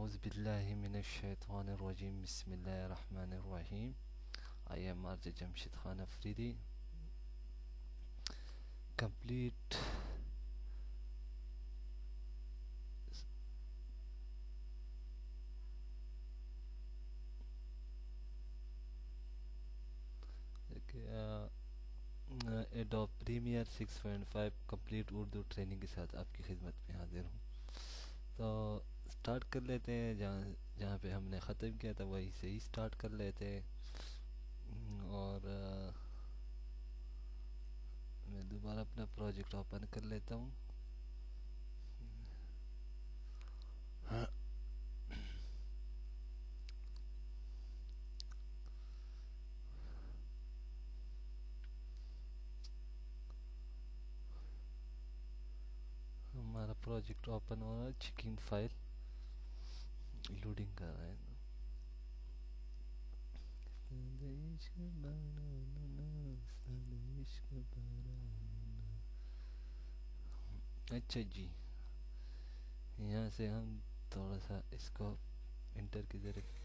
Billahi minash shaitanir rajim. Bismillahir Rahmanir Rahim. I am Arja Jamshid Khan Afridi. Complete Adobe Premiere 6.5 complete Urdu training के साथ आपकी खिदमत में हाजिर हूँ। तो स्टार्ट कर लेते हैं, जहाँ जहाँ पे हमने ख़त्म किया था वहीं से ही स्टार्ट कर लेते हैं। और मैं दोबारा अपना प्रोजेक्ट ओपन कर लेता हूँ। हमारा प्रोजेक्ट ओपन हो रहा है, चेकिंग फाइल लोडिंग कर रहा है। अच्छा जी, यहाँ से हम थोड़ा सा इसको इंटर की जरिए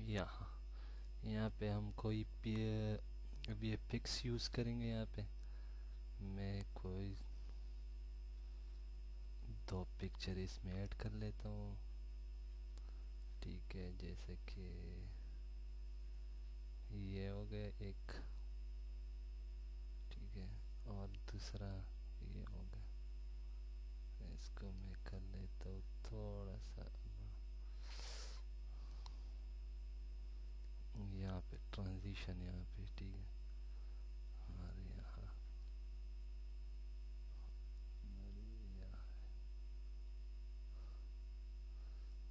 यहाँ यहाँ पे हम कोई वी फिक्स यूज़ करेंगे। यहाँ पे मैं कोई दो पिक्चर इसमें ऐड कर लेता हूँ। ठीक है, जैसे कि ये हो गया एक, ठीक है, और दूसरा ये हो गया। इसको मैं कर लेता हूँ थोड़ा सा यहाँ पे ट्रांजिशन, यहाँ पे ठीक है। और यहाँ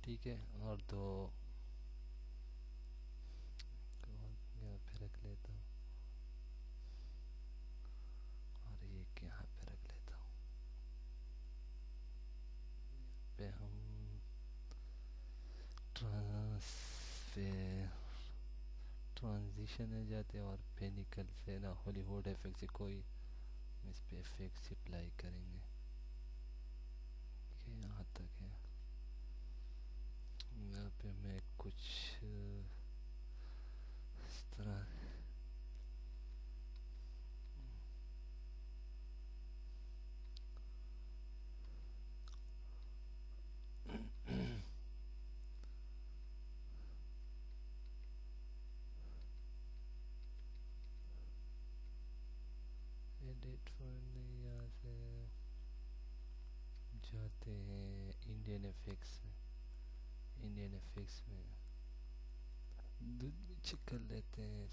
ठीक है, और दो यहाँ पे रख लेता हूँ और एक यहाँ पे रख लेता हूँ। पे हम ट्रांजिशन में जाते हैं और पेनिकल से ना हॉलीवुड इफेक्ट से कोई इस पे इफेक्ट्स अप्लाई करेंगे। यहाँ तक है। यहाँ पे मैं कुछ इस तरह एडिट फॉर्म यहाँ से जाते हैं इंडियन एफेक्ट्स में। इंडियन एफेक्ट्स में दूध भी चेक कर लेते हैं।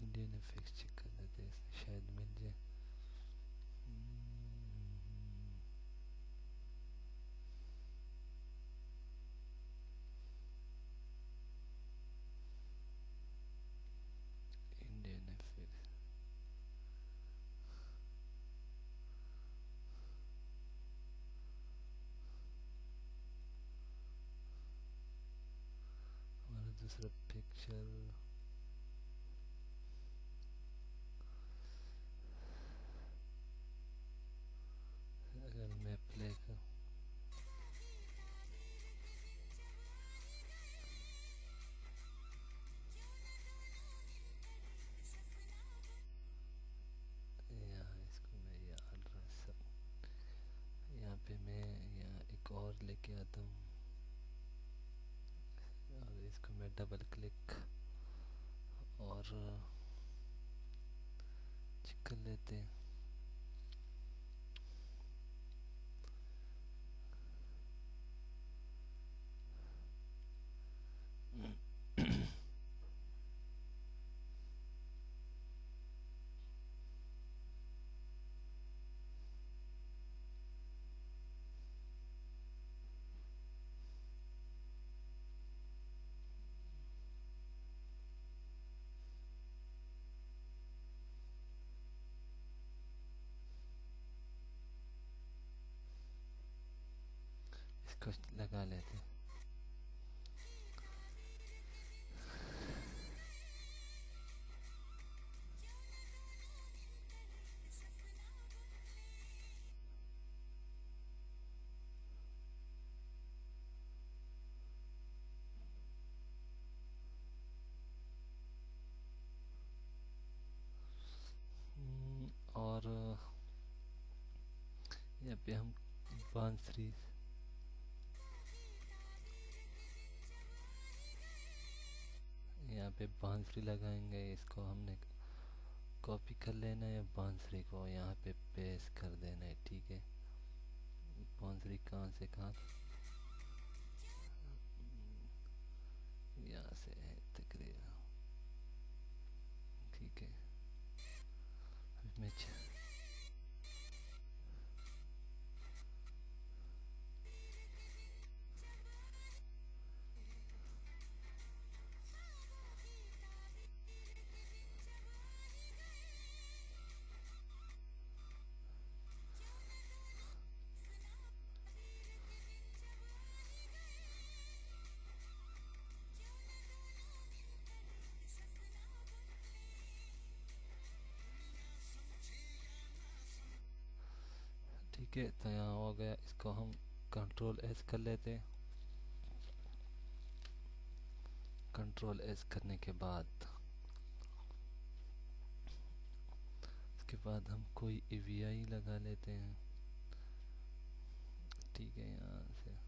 इंडियन एफेक्ट्स चेक कर लेते हैं, शायद मिल जाए। इंडियन एफेक्ट्स हमारा दूसरा पिक्चर अगर मैं प्ले कर यहाँ, इसको मैं याद रख सकूँ। यहाँ पे मैं यहाँ एक और लेके आता हूँ और इसको मैं डबल क्लिक और और चेक कर लेते हैं। इसको लगा लेते हैं। और यहाँ पे हम बांसुरी यहाँ पे बांसुरी लगाएंगे। इसको हमने कॉपी कर लेना है, बांसुरी को यहाँ पे पेस्ट कर देना है। ठीक है, बांसुरी कहाँ से कहाँ, यहाँ से है तकरीबन। ठीक है, अभी मैं ठीक है, तो यहाँ हो गया। इसको हम कंट्रोल एस कर लेते हैं। कंट्रोल एस करने के बाद इसके बाद हम कोई एवीआई लगा लेते हैं। ठीक है, यहाँ से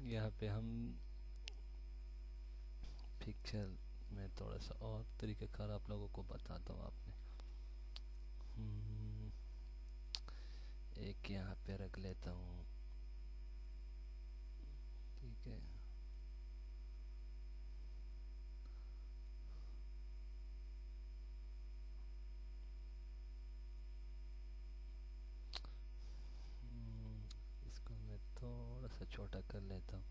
यहाँ पे हम पिक्चर में थोड़ा सा और तरीक़ेकार आप लोगों को बताता हूँ। आपने एक यहाँ पे रख लेता हूँ। ठीक है, इसको मैं थोड़ा सा छोटा कर लेता हूँ।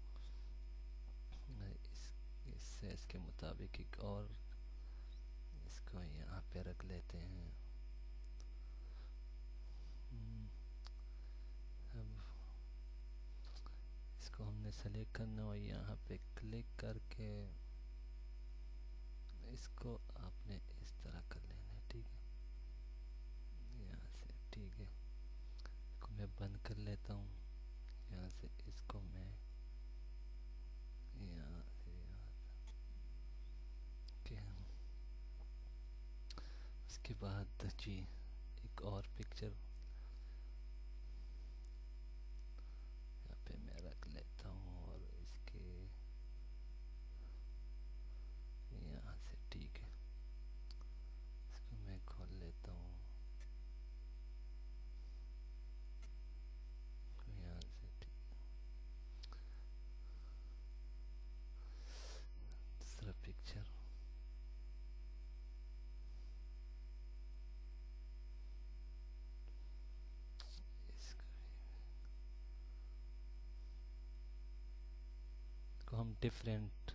इससे इसके मुताबिक एक और इसको यहाँ पे रख लेते हैं। अब इसको हमने सेलेक्ट करना और यहाँ पे क्लिक करके इसको आपने इस तरह कर लेना है। ठीक है, यहाँ से। ठीक है, इसको मैं बंद कर लेता हूँ। यहाँ से इसको मैं यहाँ से यहाँ के उसके बाद जी एक और पिक्चर यहाँ पे मैं रख लेता हूँ और इसके यहाँ से। ठीक है, इसको मैं खोल लेता हूँ यहाँ से। ठीक, दूसरा पिक्चर इसको हम डिफरेंट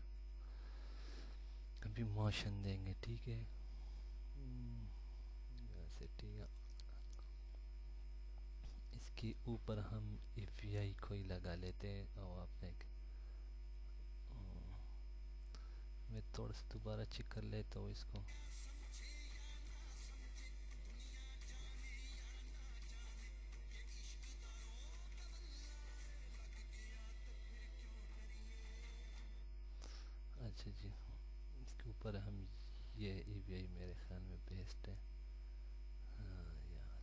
अभी मोशन देंगे। ठीक है, ऐसे। ठीक है, इसके ऊपर हम एपीआई कोई लगा लेते हैं। और आपने मैं थोड़ा सा दोबारा चेक कर लेता हूँ इसको। अच्छा जी, इसके ऊपर हम ये EVI मेरे ख्याल में बेस्ड है। हाँ यार,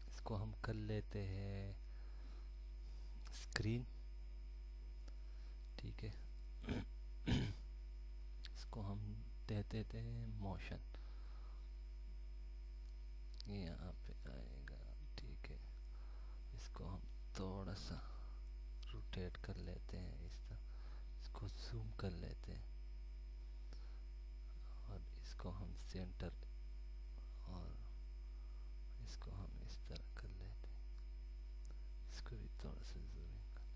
इसको हम कर लेते हैं स्क्रीन, ठीक है। इसको हम दे देते हैं मोशन, यहाँ पे आएगा, ठीक है। इसको हम थोड़ा सा रोटेट कर लेते हैं इस तरह, इसको जूम कर लेते हैं और इसको हम सेंटर, और इसको हम इस तरह कर लेते हैं, इसको भी थोड़ा सा जूमिंग कर,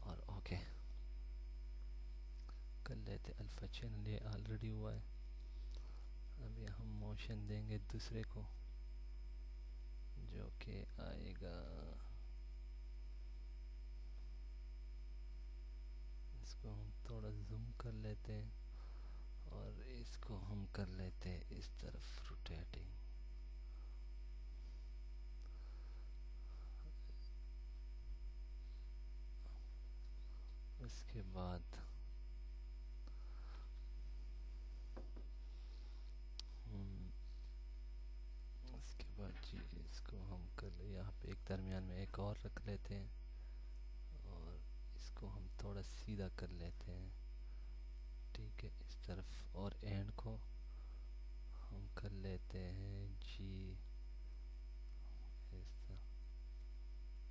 और ओके कर लेते। अल्फा चैनल ये ऑलरेडी हुआ है। अभी हम मोशन देंगे दूसरे को, जो कि आएगा, इसको हम थोड़ा जूम कर लेते हैं और इसको हम कर लेते हैं इस तरफ रोटेटिंग। उसके बाद उसके बाद जी इसको हम कर ले, यहाँ पे एक दरमियान में एक और रख लेते हैं और इसको हम थोड़ा सीधा कर लेते हैं, ठीक है, इस तरफ। और एंड को हम कर लेते हैं जी इस तरह,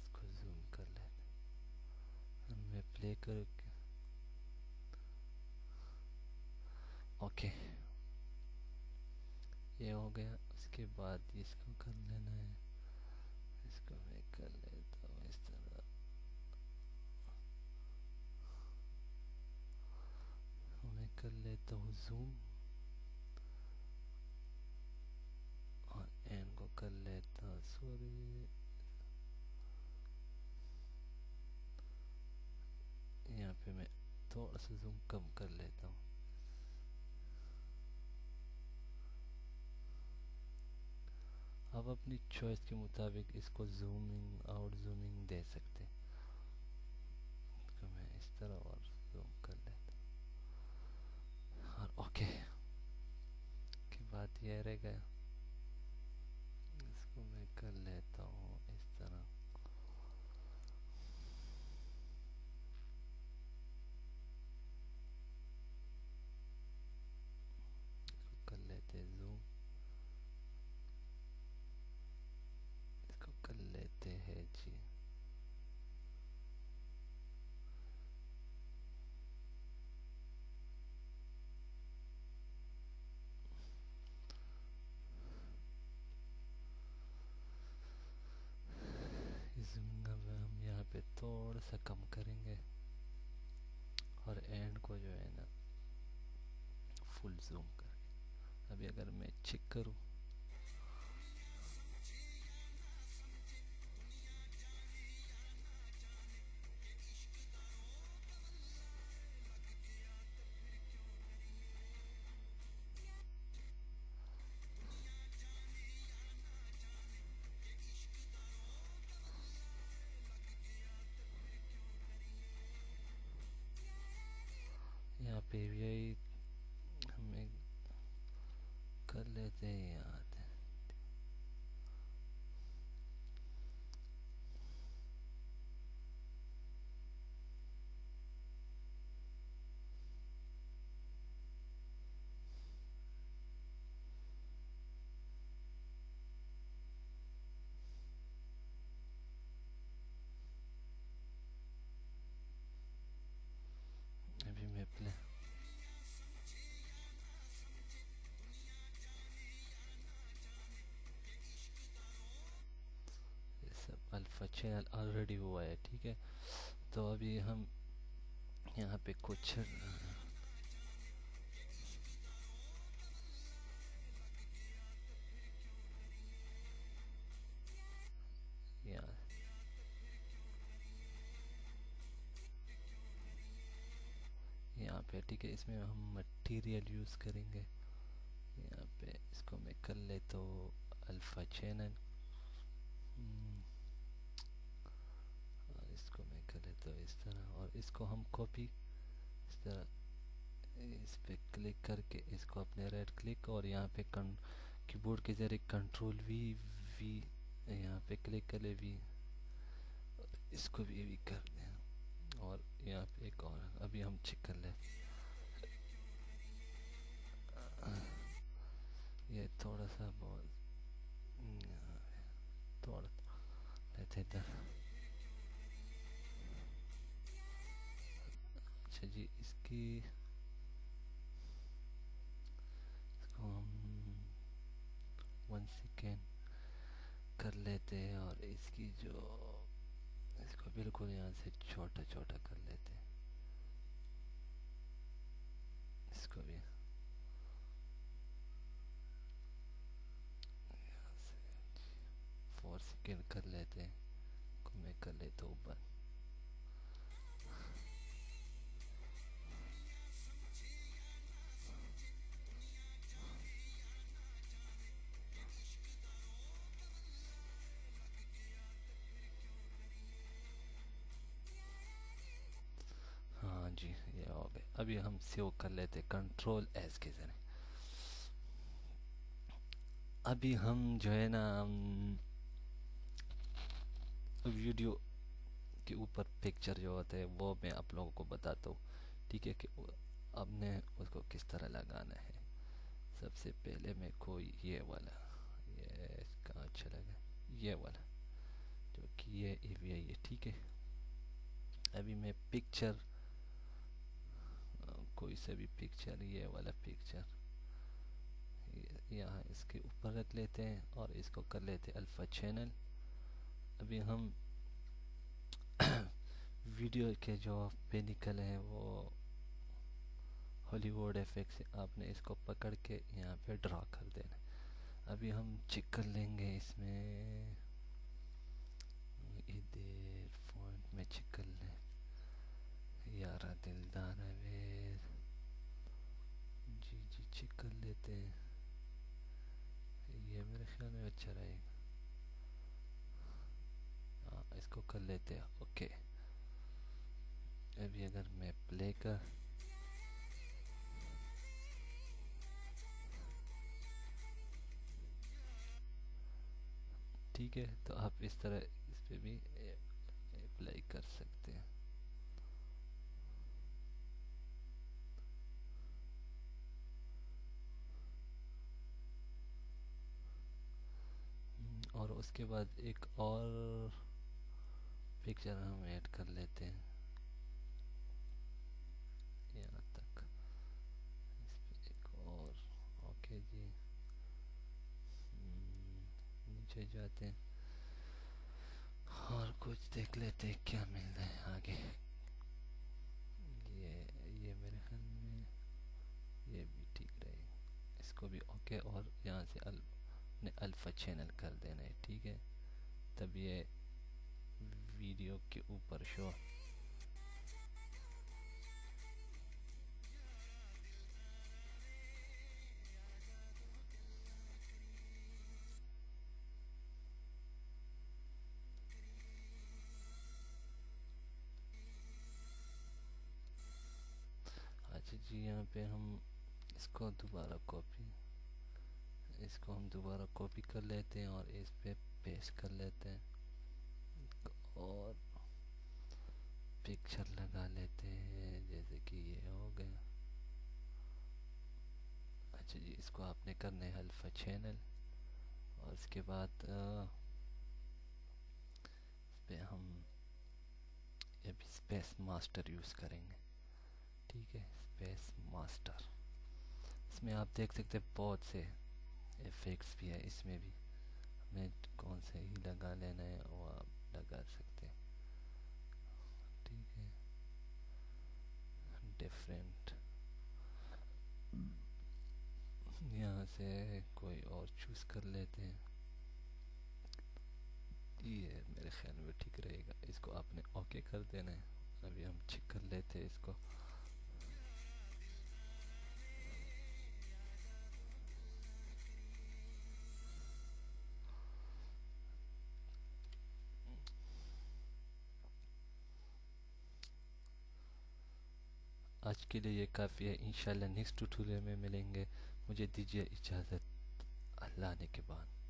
इसको जूम कर लेते हैं। मैं प्ले कर, ओके ये हो गया। उसके बाद इसको कर लेना है, इसको मैं कर लेता हूँ इस तरह, मैं कर लेता हूँ जूम और एंड को कर लेता हूँ, सॉरी यहाँ पे मैं थोड़ा सा जूम कम कर लेता हूँ। आप अपनी चॉइस के मुताबिक इसको जूमिंग आउट जूमिंग दे सकते हैं। इसको मैं इस तरह और जूम कर लेता हूँ, और ओके की बात यह रह गया। इसको मैं कर लेता हूँ इस तरह, इसको कर लेते हैं जूम, इसको कर लेते हैं जी जूमिंग। अब हम यहाँ पे थोड़ा सा कम करेंगे और एंड को जो है ना फुल जूम करके। अभी अगर मैं चेक करूँ, यहाँ पे भी हमें कर लेते हैं याद। अभी मैं प्ले, ये सब अल्फा चैनल ऑलरेडी हुआ है, ठीक है। तो अभी हम यहाँ पे कुछ यहाँ यहाँ पे, ठीक है, इसमें हम मटेरियल यूज़ करेंगे। यहाँ पे इसको मैं कर लेता हूँ अल्फा चैनल, इसको मैं कर लेता तो इस तरह, और इसको हम कॉपी इस तरह इस पे क्लिक करके इसको अपने राइट क्लिक और यहाँ पे कीबोर्ड के जरिए कंट्रोल वी यहाँ पे क्लिक कर ले, वी इसको भी कर दें, और यहाँ पे एक और अभी हम चेक कर ले। ये थोड़ा सा बहुत थोड़ा लेते इधर। अच्छा जी, इसको हम 1 सेकेंड कर लेते हैं, और इसकी जो इसको बिल्कुल यहाँ से छोटा छोटा कर लेते हैं, इसको भी यहाँ से 4 सेकेंड कर लेते हैं, को मैं कर लेता हूँ बंद। हाँ जी, ये हो गए। अभी हम सेव कर लेते कंट्रोल एस के जरिए। अभी हम जो है ना वीडियो के ऊपर पिक्चर जो होते हैं वो मैं आप लोगों को बताता हूँ, ठीक है, कि आपने उसको किस तरह लगाना है। सबसे पहले मैं कोई ये वाला, ये कहाँ अच्छा लगा, ये वाला जो कि ये है, ठीक है। अभी मैं पिक्चर कोई सा भी पिक्चर, ये वाला पिक्चर यहाँ इसके ऊपर रख लेते हैं और इसको कर लेते हैं अल्फ़ा चैनल। अभी हम वीडियो के जो पिनिकल हैं वो हॉलीवुड इफेक्ट से आपने इसको पकड़ के यहाँ पे ड्रा कर देना। अभी हम चेक कर लेंगे इसमें, इधर फॉन्ट में चेक कर लें, यारा दिलदार अवेर जी चेक कर लेते हैं, ये मेरे ख्याल में अच्छा रहेगा। हाँ, इसको कर लेते हैं, ओके। अभी अगर मैं प्ले कर, ठीक है, तो आप इस तरह इस पे भी अप्लाई कर सकते हैं। और उसके बाद एक और पिक्चर हम ऐड कर लेते हैं यहाँ तक, इस पे एक और, ओके जी। नीचे जाते हैं और कुछ देख लेते हैं क्या मिल रहा है आगे। ये मेरे ख्याल में ये भी ठीक रहेगा, इसको भी ओके, और यहाँ से अपने अल्फ़ा चैनल कर देना है, ठीक है, तब ये वीडियो के ऊपर शो। अच्छा जी, यहाँ पे हम इसको दोबारा कॉपी, इसको हम दोबारा कॉपी कर लेते हैं और इस पे पेस्ट कर लेते हैं और पिक्चर लगा लेते हैं, जैसे कि ये हो गया। अच्छा जी, इसको आपने करना है अल्फ़ा चैनल, और इसके बाद इस पे हम ये भी स्पेस मास्टर यूज़ करेंगे, ठीक है, स्पेस मास्टर। इसमें आप देख सकते हैं बहुत से इफ़ेक्ट्स भी है, इसमें भी हमें कौन से ही लगा लेना है वो आप लगा सकते हैं, ठीक है। डिफरेंट, यहाँ से कोई और चूज़ कर लेते हैं, ये मेरे ख्याल में ठीक रहेगा, इसको आपने ओके कर देना है। अभी हम चेक कर लेते हैं इसको। आज के लिए ये काफ़ी है। इंशाल्लाह नेक्स्ट ट्यूटोरियल में मिलेंगे। मुझे दीजिए इजाज़त, अल्लाह ने के बाद।